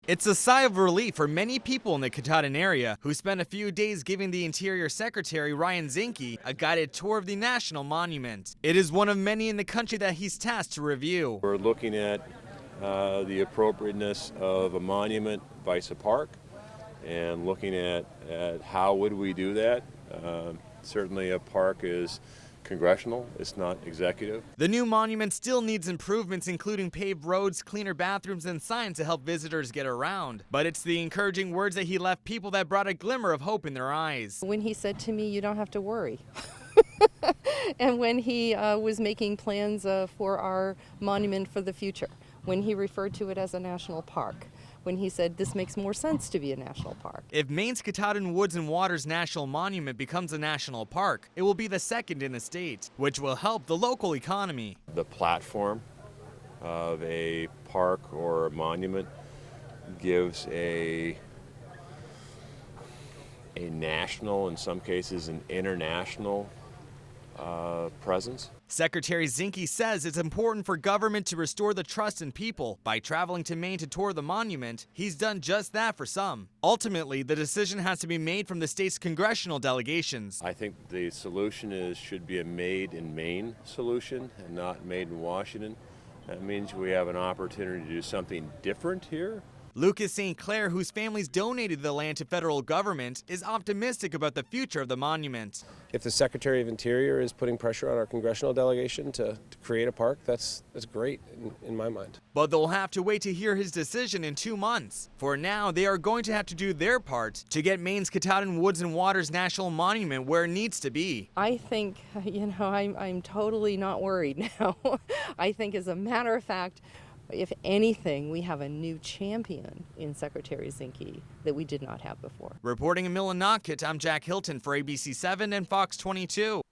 It's a sigh of relief for many people in the Katahdin area who spent a few days giving the Interior Secretary Ryan Zinke a guided tour of the National Monument. It is one of many in the country that he's tasked to review. We're looking at the appropriateness of a monument vice a park and looking at how would we do that. Certainly a park is congressional, it's not executive. The new monument still needs improvements, including paved roads, cleaner bathrooms, and signs to help visitors get around. But it's the encouraging words that he left people that brought a glimmer of hope in their eyes. When he said to me, "You don't have to worry." And when he was making plans for our monument for the future, when he referred to it as a national park, when he said this makes more sense to be a national park. If Maine's Katahdin Woods and Waters National Monument becomes a national park, it will be the second in the state, which will help the local economy. The platform of a park or a monument gives a national, in some cases an international presence. Secretary Zinke says it's important for government to restore the trust in people. By traveling to Maine to tour the monument, he's done just that for some. Ultimately, the decision has to be made from the state's congressional delegations. I think the solution should be a made in Maine solution and not made in Washington. That means we have an opportunity to do something different here. Lucas St. Clair, whose family's donated the land to federal government, is optimistic about the future of the monument. If the Secretary of Interior is putting pressure on our congressional delegation to create a park, that's great in my mind. But they'll have to wait to hear his decision in 2 months. For now, they are going to have to do their part to get Maine's Katahdin Woods and Waters National Monument where it needs to be. I think, I'm totally not worried now. I think, as a matter of fact, if anything, we have a new champion in Secretary Zinke that we did not have before. Reporting in Millinocket, I'm Jack Hilton for ABC 7 and Fox 22.